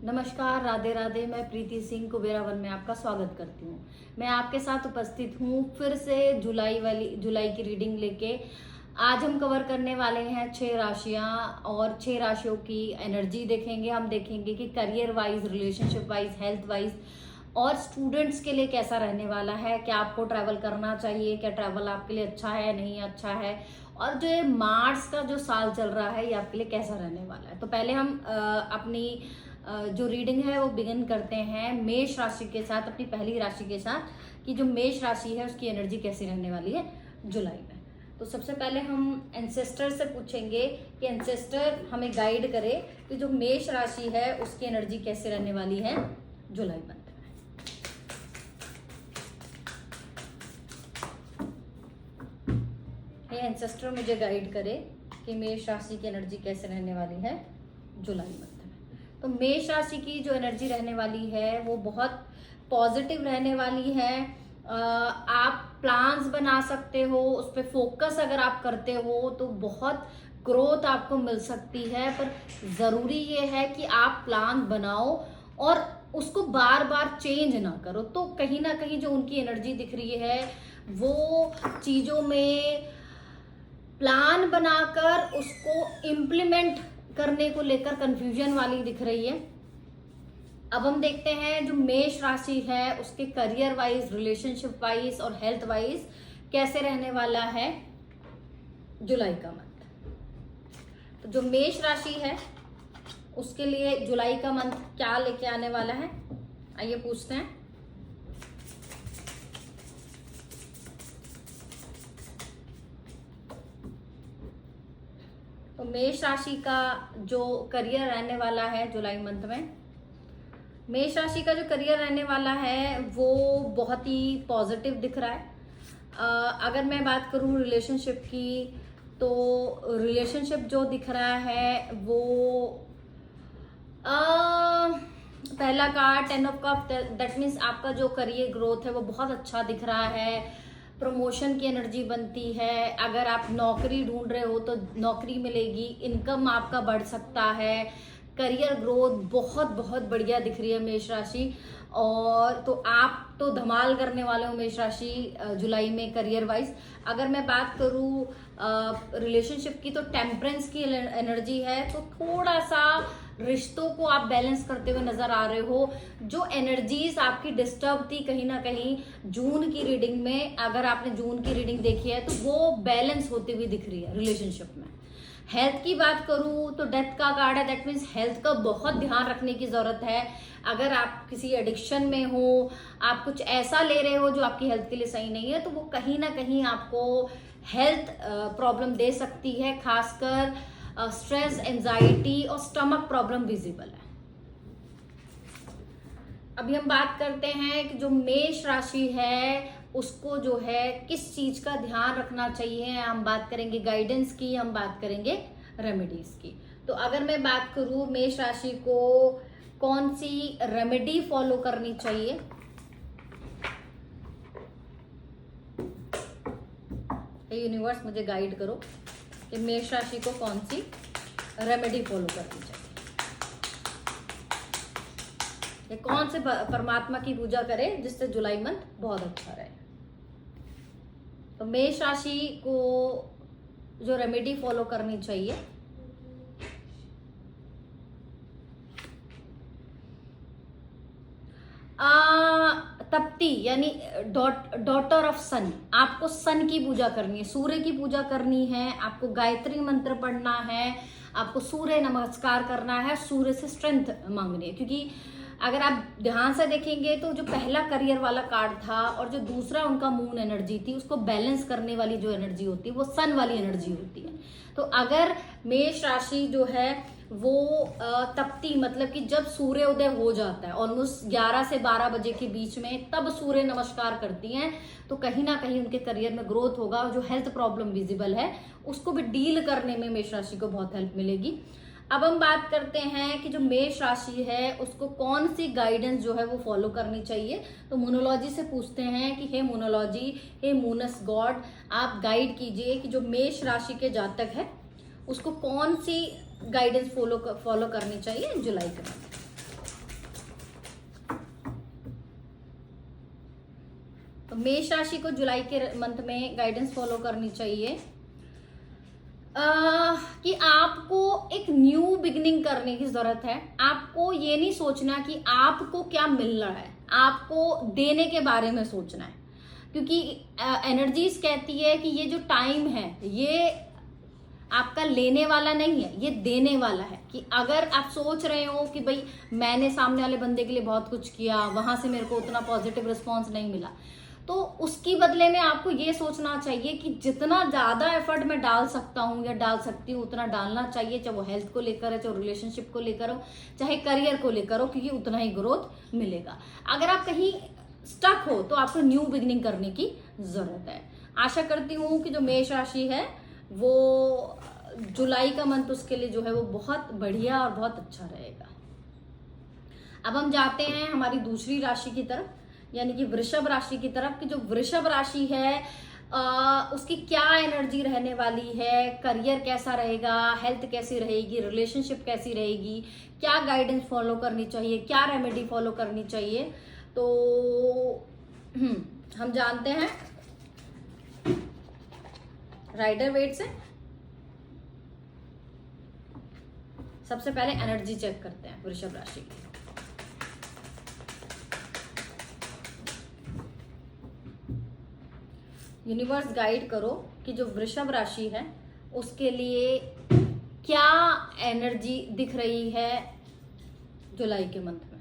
नमस्कार, राधे राधे। मैं प्रीति सिंह कुबेरा वन में आपका स्वागत करती हूँ। मैं आपके साथ उपस्थित हूँ फिर से जुलाई की रीडिंग लेके। आज हम कवर करने वाले हैं 6 राशियां और 6 राशियों की एनर्जी देखेंगे। हम देखेंगे कि career wise, relationship wise, health wise और स्टूडेंट्स के लिए कैसा रहने वाला है। क्या आपको ट्रैवल करना चाहिए, क्या ट्रैवल आपके लिए अच्छा है, नहीं अच्छा है, और जो ये मार्च का जो साल चल रहा है ये आपके लिए कैसा रहने वाला है। तो पहले हम अपनी जो रीडिंग है वो बिगिन करते हैं मेष राशि के साथ, अपनी पहली राशि के साथ, कि जो मेष राशि है उसकी एनर्जी कैसी रहने वाली है जुलाई में। तो सबसे पहले हम एंसेस्टर से पूछेंगे कि एंसेस्टर हमें गाइड करे कि जो मेष राशि है उसकी एनर्जी कैसे रहने वाली है जुलाई मंथ में। ये एंसेस्टर मुझे गाइड करे कि मेष राशि की एनर्जी कैसे रहने वाली है जुलाई मंथ में। तो मेष राशि की जो एनर्जी रहने वाली है वो बहुत पॉजिटिव रहने वाली है। आप प्लान्स बना सकते हो, उस पर फोकस अगर आप करते हो तो बहुत ग्रोथ आपको मिल सकती है। पर ज़रूरी ये है कि आप प्लान बनाओ और उसको बार बार चेंज ना करो। तो कहीं ना कहीं जो उनकी एनर्जी दिख रही है वो चीज़ों में प्लान बनाकर उसको इम्प्लीमेंट करने को लेकर कंफ्यूजन वाली दिख रही है। अब हम देखते हैं जो मेष राशि है उसके करियर वाइज, रिलेशनशिप वाइज और हेल्थ वाइज कैसे रहने वाला है जुलाई का मंथ। तो जो मेष राशि है उसके लिए जुलाई का मंथ क्या लेके आने वाला है, आइए पूछते हैं। तो मेष राशि का जो करियर रहने वाला है जुलाई मंथ में, मेष राशि का जो करियर रहने वाला है वो बहुत ही पॉजिटिव दिख रहा है। अगर मैं बात करूं रिलेशनशिप की, तो रिलेशनशिप जो दिख रहा है वो पहला card 10 of cup, that means आपका जो करियर ग्रोथ है वो बहुत अच्छा दिख रहा है। प्रमोशन की एनर्जी बनती है। अगर आप नौकरी ढूंढ रहे हो तो नौकरी मिलेगी, इनकम आपका बढ़ सकता है। करियर ग्रोथ बहुत बहुत बढ़िया दिख रही है मेष राशि। और तो आप तो धमाल करने वाले हो मेष राशि जुलाई में करियर वाइज। अगर मैं बात करूँ रिलेशनशिप की, तो टेम्परेंस की एनर्जी है। तो थोड़ा सा रिश्तों को आप बैलेंस करते हुए नजर आ रहे हो। जो एनर्जीज आपकी डिस्टर्ब थी कहीं ना कहीं जून की रीडिंग में, अगर आपने जून की रीडिंग देखी है तो वो बैलेंस होती हुई दिख रही है रिलेशनशिप में। हेल्थ की बात करूं तो डेथ का कार्ड है, दैट मीन्स हेल्थ का बहुत ध्यान रखने की जरूरत है। अगर आप किसी एडिक्शन में हो, आप कुछ ऐसा ले रहे हो जो आपकी हेल्थ के लिए सही नहीं है, तो वो कहीं ना कहीं आपको हेल्थ प्रॉब्लम दे सकती है। खासकर स्ट्रेस, एंजाइटी और स्टमक प्रॉब्लम विजिबल है। अभी हम बात करते हैं कि जो मेष राशि है उसको जो है किस चीज का ध्यान रखना चाहिए। हम बात करेंगे गाइडेंस की, हम बात करेंगे रेमेडीज की। तो अगर मैं बात करूं मेष राशि को कौन सी रेमेडी फॉलो करनी चाहिए, यूनिवर्स मुझे गाइड करो कि मेष राशि को कौन सी रेमेडी फॉलो करनी चाहिए, या कौन से परमात्मा की पूजा करें जिससे जुलाई मंथ बहुत अच्छा रहे। तो मेष राशि को जो रेमेडी फॉलो करनी चाहिए, तप्ती यानी डॉटर ऑफ सन, आपको सन की पूजा करनी है, सूर्य की पूजा करनी है। आपको गायत्री मंत्र पढ़ना है, आपको सूर्य नमस्कार करना है, सूर्य से स्ट्रेंथ मांगनी है। क्योंकि अगर आप ध्यान से देखेंगे तो जो पहला करियर वाला कार्ड था और जो दूसरा उनका मून एनर्जी थी, उसको बैलेंस करने वाली जो एनर्जी होती है वो सन वाली एनर्जी होती है। तो अगर मेष राशि जो है वो तपती, मतलब कि जब सूर्य उदय हो जाता है ऑलमोस्ट 11 से 12 बजे के बीच में, तब सूर्य नमस्कार करती हैं, तो कहीं ना कहीं उनके करियर में ग्रोथ होगा। जो हेल्थ प्रॉब्लम विजिबल है उसको भी डील करने में मेष राशि को बहुत हेल्प मिलेगी। अब हम बात करते हैं कि जो मेष राशि है उसको कौन सी गाइडेंस जो है वो फॉलो करनी चाहिए। तो मोनोलॉजी से पूछते हैं कि हे मोनोलॉजी, हे मूनस गॉड, आप गाइड कीजिए कि जो मेष राशि के जातक है उसको कौन सी गाइडेंस फॉलो करनी चाहिए जुलाई के मंथ। मेष राशि को जुलाई के मंथ में गाइडेंस फॉलो करनी चाहिए कि आपको एक न्यू बिगिनिंग करने की जरूरत है। आपको ये नहीं सोचना कि आपको क्या मिल रहा है, आपको देने के बारे में सोचना है, क्योंकि एनर्जीज कहती है कि ये जो टाइम है ये आपका लेने वाला नहीं है, ये देने वाला है। कि अगर आप सोच रहे हो कि भाई मैंने सामने वाले बंदे के लिए बहुत कुछ किया, वहां से मेरे को उतना पॉजिटिव रिस्पॉन्स नहीं मिला, तो उसकी बदले में आपको ये सोचना चाहिए कि जितना ज्यादा एफर्ट मैं डाल सकता हूँ या डाल सकती हूँ उतना डालना चाहिए, चाहे वो हेल्थ को लेकर है, चाहे रिलेशनशिप को लेकर हो, चाहे करियर को लेकर हो, क्योंकि उतना ही ग्रोथ मिलेगा। अगर आप कहीं स्टक हो तो आपको न्यू बिगिनिंग करने की जरूरत है। आशा करती हूँ कि जो मेष राशि है वो जुलाई का मंथ उसके लिए जो है वो बहुत बढ़िया और बहुत अच्छा रहेगा। अब हम जाते हैं हमारी दूसरी राशि की तरफ, यानी कि वृषभ राशि की तरफ। कि जो वृषभ राशि है उसकी क्या एनर्जी रहने वाली है, करियर कैसा रहेगा, हेल्थ कैसी रहेगी, रिलेशनशिप कैसी रहेगी, क्या गाइडेंस फॉलो करनी चाहिए, क्या रेमेडी फॉलो करनी चाहिए, तो हम जानते हैं राइडर वेट से। सबसे पहले एनर्जी चेक करते हैं वृषभ राशि की। यूनिवर्स गाइड करो कि जो वृषभ राशि है उसके लिए क्या एनर्जी दिख रही है जुलाई के मंथ में।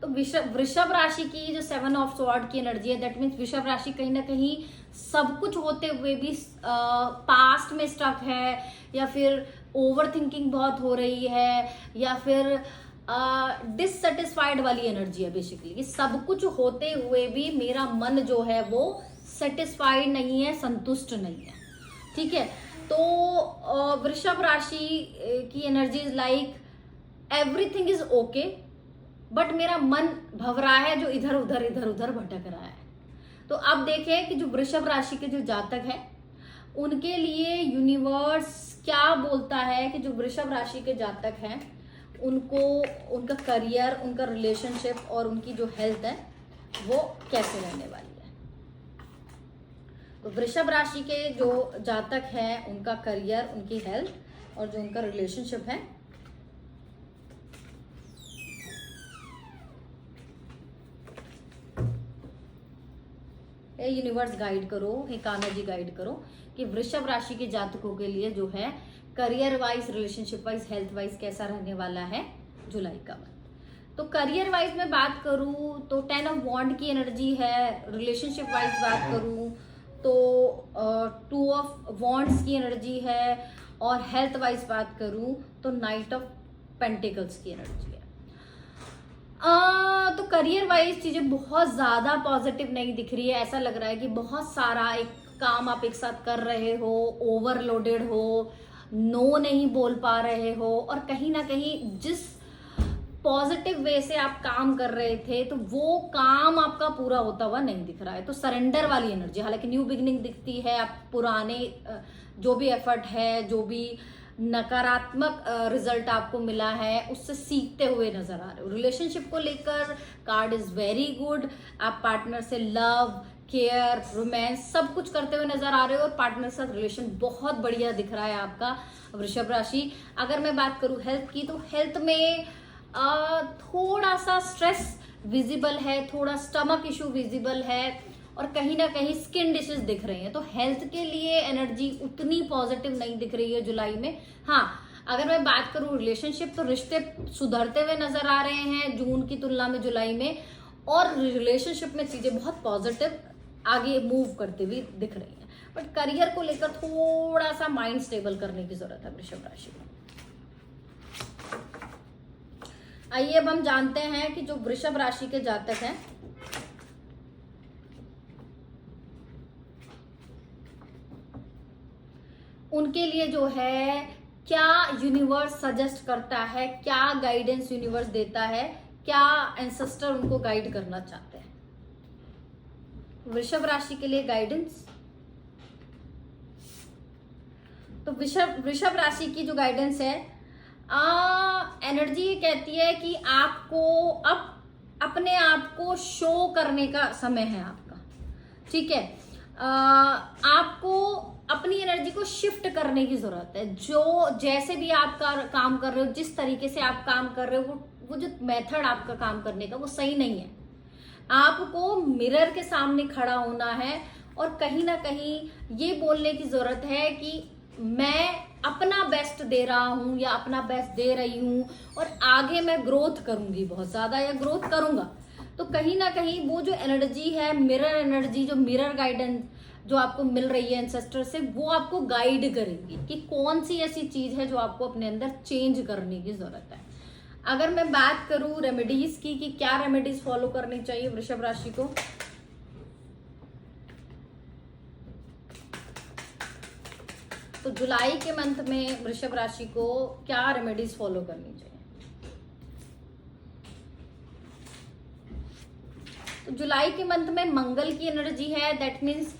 तो वृषभ राशि की जो 7 ऑफ स्वॉर्ड की एनर्जी है, दैट मीन्स वृषभ राशि कहीं ना कहीं सब कुछ होते हुए भी पास्ट में स्टक है, या फिर ओवर थिंकिंग बहुत हो रही है, या फिर डिससेटिस्फाइड वाली एनर्जी है बेसिकली। कि सब कुछ होते हुए भी मेरा मन जो है वो सेटिस्फाइड नहीं है, संतुष्ट नहीं है। ठीक है, तो वृषभ राशि की energy is like everything is okay, but मेरा मन भवरा है, जो इधर उधर भटक रहा है। तो अब देखें कि जो वृषभ राशि के जो जातक है उनके लिए यूनिवर्स क्या बोलता है। कि जो वृषभ राशि के जातक हैं उनको उनका करियर, उनका रिलेशनशिप और उनकी जो हेल्थ है वो कैसे रहने वाली है। तो वृषभ राशि के जो जातक हैं उनका करियर, उनकी हेल्थ और जो उनका रिलेशनशिप है यूनिवर्स गाइड करो, एनर्जी गाइड करो कि वृषभ राशि के जातकों के लिए जो है career wise, relationship wise, health wise कैसा रहने वाला है जुलाई का मंथ। तो करियर वाइज में बात करूं तो 10 ऑफ वॉन्ड की एनर्जी है। रिलेशनशिप वाइज बात करूं तो 2 ऑफ वॉन्ड्स की एनर्जी है, और हेल्थ वाइज बात करूं तो नाइट ऑफ पेंटिकल्स की एनर्जी है। तो करियर वाइज चीजें बहुत ज्यादा पॉजिटिव नहीं दिख रही है। ऐसा लग रहा है कि बहुत सारा एक काम आप एक साथ कर रहे हो, ओवरलोडेड हो, नो नहीं बोल पा रहे हो, और कहीं ना कहीं जिस पॉजिटिव वे से आप काम कर रहे थे तो वो काम आपका पूरा होता हुआ नहीं दिख रहा है। तो सरेंडर वाली एनर्जी, हालांकि न्यू बिगिनिंग दिखती है, आप पुराने जो भी एफर्ट है, जो भी नकारात्मक रिजल्ट आपको मिला है उससे सीखते हुए नजर आ रहे हो। रिलेशनशिप को लेकर कार्ड इज वेरी गुड। आप पार्टनर से लव, केयर, रोमांस सब कुछ करते हुए नजर आ रहे हो, और पार्टनर के साथ रिलेशन बहुत बढ़िया दिख रहा है आपका वृषभ राशि। अगर मैं बात करूं हेल्थ की, तो हेल्थ में थोड़ा सा स्ट्रेस विजिबल है, थोड़ा स्टमक इशू विजिबल है, और कहीं ना कहीं स्किन डिशेस दिख रही हैं। तो हेल्थ के लिए एनर्जी उतनी पॉजिटिव नहीं दिख रही है जुलाई में। हाँ, अगर मैं बात करूं रिलेशनशिप, तो रिश्ते सुधरते हुए नजर आ रहे हैं जून की तुलना में जुलाई में, और रिलेशनशिप में चीजें बहुत पॉजिटिव आगे मूव करते हुए दिख रही हैं। बट करियर को लेकर थोड़ा सा माइंड स्टेबल करने की जरूरत है वृषभ राशि को। आइए अब हम जानते हैं कि जो वृषभ राशि के जातक हैं उनके लिए जो है क्या यूनिवर्स सजेस्ट करता है, क्या गाइडेंस यूनिवर्स देता है, क्या एंसेस्टर उनको गाइड करना चाहते हैं। वृषभ राशि के लिए गाइडेंस, तो वृषभ राशि की जो गाइडेंस है, एनर्जी ये कहती है कि आपको अब अपने आप को शो करने का समय है आपका। ठीक है। आपको अपनी एनर्जी को शिफ्ट करने की जरूरत है। जो जैसे भी आप काम कर रहे हो, जिस तरीके से आप काम कर रहे हो, वो जो मेथड आपका काम करने का वो सही नहीं है। आपको मिरर के सामने खड़ा होना है और कहीं ना कहीं ये बोलने की जरूरत है कि मैं अपना बेस्ट दे रहा हूं या अपना बेस्ट दे रही हूं और आगे मैं ग्रोथ करूंगी बहुत ज्यादा या ग्रोथ करूंगा। तो कहीं ना कहीं वो जो एनर्जी है, मिरर एनर्जी, जो मिरर गाइडेंस जो आपको मिल रही है एंसेस्टर से, वो आपको गाइड करेगी कि कौन सी ऐसी चीज है जो आपको अपने अंदर चेंज करने की जरूरत है। अगर मैं बात करूं रेमेडीज की कि क्या रेमेडीज फॉलो करनी चाहिए वृषभ राशि को, तो जुलाई के मंथ में वृषभ राशि को क्या रेमेडीज फॉलो करनी चाहिए। तो जुलाई के मंथ में मंगल की एनर्जी है। दैट मीन्स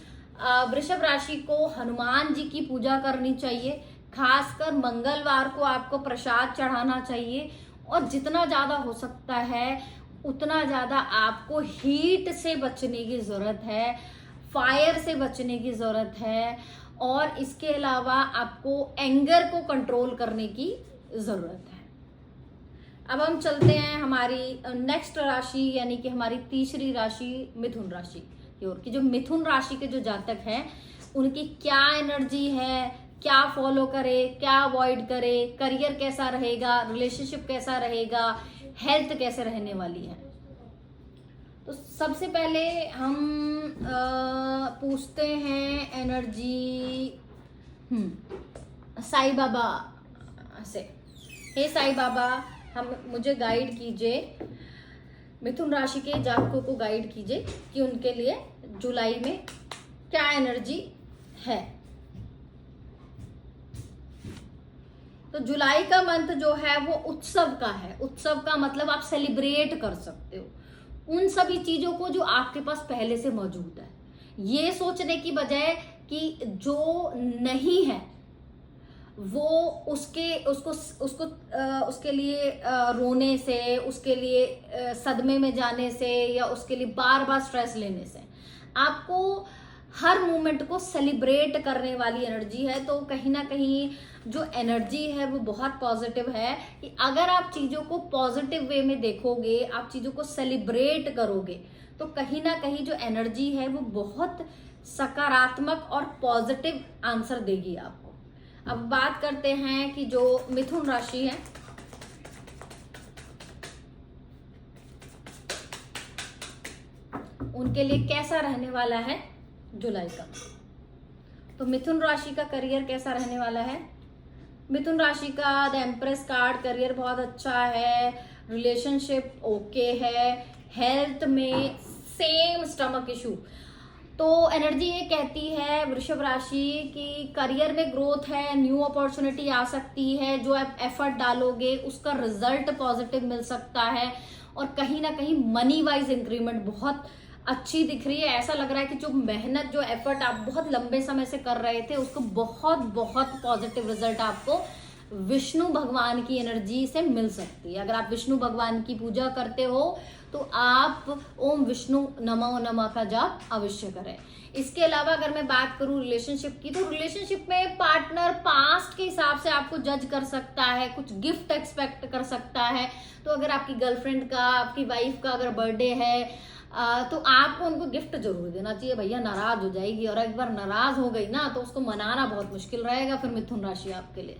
वृषभ राशि को हनुमान जी की पूजा करनी चाहिए। खासकर मंगलवार को आपको प्रसाद चढ़ाना चाहिए और जितना ज्यादा हो सकता है उतना ज्यादा आपको हीट से बचने की जरूरत है, फायर से बचने की जरूरत है और इसके अलावा आपको एंगर को कंट्रोल करने की जरूरत है। अब हम चलते हैं हमारी नेक्स्ट राशि यानी कि हमारी तीसरी राशि मिथुन राशि की ओर। कि जो मिथुन राशि के जो जातक हैं उनकी क्या एनर्जी है, क्या फॉलो करे, क्या अवॉइड करे, करियर कैसा रहेगा, रिलेशनशिप कैसा रहेगा, हेल्थ कैसे रहने वाली है। तो सबसे पहले हम पूछते हैं एनर्जी साईं बाबा से। हे साईं बाबा, मुझे गाइड कीजिए, मिथुन राशि के जातकों को गाइड कीजिए कि उनके लिए जुलाई में क्या एनर्जी है। तो जुलाई का मंथ जो है वो उत्सव का है। उत्सव का मतलब आप सेलिब्रेट कर सकते हो उन सभी चीजों को जो आपके पास पहले से मौजूद है। ये सोचने की बजाय कि जो नहीं है वो उसके लिए रोने से, उसके लिए सदमे में जाने से या उसके लिए बार बार स्ट्रेस लेने से, आपको हर मोमेंट को सेलिब्रेट करने वाली एनर्जी है। तो कहीं ना कहीं जो एनर्जी है वो बहुत पॉजिटिव है कि अगर आप चीजों को पॉजिटिव वे में देखोगे, आप चीजों को सेलिब्रेट करोगे, तो कहीं ना कहीं जो एनर्जी है वो बहुत सकारात्मक और पॉजिटिव आंसर देगी आपको। अब बात करते हैं कि जो मिथुन राशि है उनके लिए कैसा रहने वाला है जुलाई का। तो मिथुन राशि का करियर कैसा रहने वाला है। मिथुन राशि का द एम्प्रेस कार्ड, करियर बहुत अच्छा है, रिलेशनशिप ओके है, हेल्थ में सेम स्टमक इशू। तो एनर्जी ये कहती है वृषभ राशि की करियर में ग्रोथ है, न्यू अपॉर्चुनिटी आ सकती है, जो आप एफर्ट डालोगे उसका रिजल्ट पॉजिटिव मिल सकता है और कहीं ना कहीं मनी वाइज इंक्रीमेंट बहुत अच्छी दिख रही है। ऐसा लग रहा है कि जो मेहनत, जो एफर्ट आप बहुत लंबे समय से कर रहे थे उसको बहुत बहुत पॉजिटिव रिजल्ट आपको विष्णु भगवान की एनर्जी से मिल सकती है। अगर आप विष्णु भगवान की पूजा करते हो तो आप ओम विष्णु नमो नमः का जाप अवश्य करें। इसके अलावा अगर मैं बात करूं रिलेशनशिप की, तो रिलेशनशिप में पार्टनर पास्ट के हिसाब से आपको जज कर सकता है, कुछ गिफ्ट एक्सपेक्ट कर सकता है। तो अगर आपकी गर्लफ्रेंड का, आपकी वाइफ का अगर बर्थडे है तो आपको उनको गिफ्ट जरूर देना चाहिए। भैया नाराज हो जाएगी और एक बार नाराज हो गई ना तो उसको मनाना बहुत मुश्किल रहेगा फिर मिथुन राशि आपके लिए।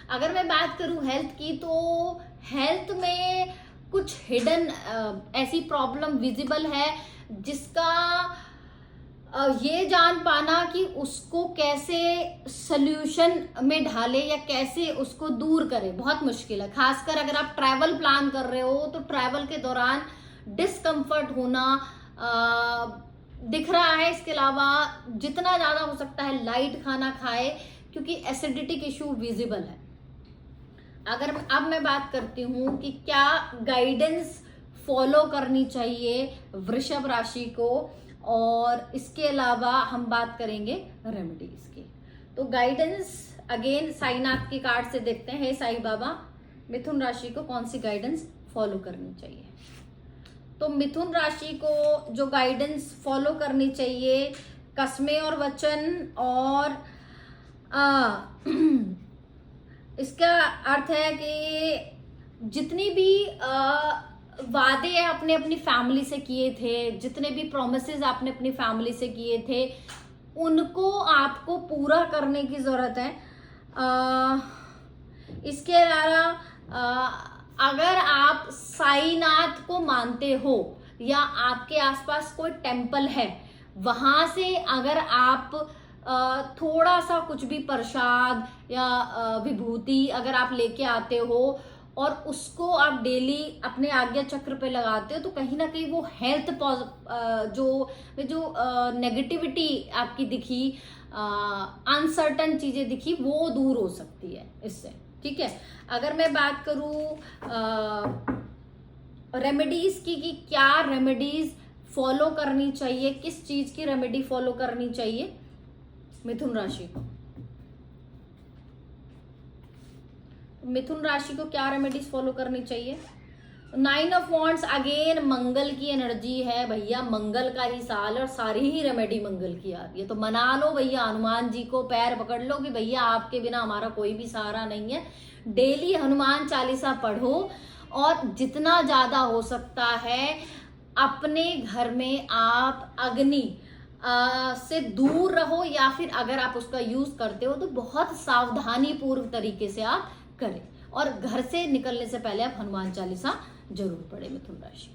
अगर मैं बात करूं हेल्थ की, तो हेल्थ में कुछ हिडन ऐसी प्रॉब्लम विजिबल है जिसका ये जान पाना कि उसको कैसे सल्यूशन में ढाले या कैसे उसको दूर करे बहुत मुश्किल है। खासकर अगर आप ट्रैवल प्लान कर रहे हो तो ट्रैवल के दौरान डिस्कम्फर्ट होना दिख रहा है। इसके अलावा जितना ज्यादा हो सकता है लाइट खाना खाए क्योंकि एसिडिटी इशू विजिबल है। अगर अब मैं बात करती हूं कि क्या गाइडेंस फॉलो करनी चाहिए वृषभ राशि को, और इसके अलावा हम बात करेंगे रेमेडीज की। तो गाइडेंस अगेन साईनाथ के कार्ड से देखते हैं। हे साईं बाबा, मिथुन राशि को कौन सी गाइडेंस फॉलो करनी चाहिए। तो मिथुन राशि को जो गाइडेंस फॉलो करनी चाहिए, कस्में और वचन, और इसका अर्थ है कि जितनी भी वादे आपने अपनी फैमिली से किए थे, जितने भी प्रोमिसेस आपने अपनी फैमिली से किए थे, उनको आपको पूरा करने की जरूरत है। इसके अलावा अगर आप साईनाथ को मानते हो या आपके आसपास कोई टेम्पल है, वहां से अगर आप थोड़ा सा कुछ भी प्रसाद या विभूति अगर आप लेके आते हो और उसको आप डेली अपने आज्ञा चक्र पे लगाते हो, तो कहीं ना कहीं वो हेल्थ जो नेगेटिविटी आपकी दिखी, अनसर्टन चीजें दिखी, वो दूर हो सकती है इससे। ठीक है, अगर मैं बात करूं रेमेडीज की कि क्या रेमेडीज फॉलो करनी चाहिए, किस चीज की रेमेडी फॉलो करनी चाहिए मिथुन राशि को, मिथुन राशि को क्या रेमेडीज फॉलो करनी चाहिए। 9 ऑफ वॉन्ड्स अगेन मंगल की एनर्जी है भैया, मंगल का ही साल और सारी ही रेमेडी मंगल की आ रही है, तो मना लो भैया, हनुमान जी को पैर पकड़ लो कि भैया आपके बिना हमारा कोई भी सहारा नहीं है। डेली हनुमान चालीसा पढ़ो और जितना ज्यादा हो सकता है अपने घर में आप अग्नि से दूर रहो, या फिर अगर आप उसका यूज करते हो तो बहुत सावधानी पूर्व तरीके से आप करें, और घर से निकलने से पहले आप हनुमान चालीसा जरूर पढ़े मिथुन राशि।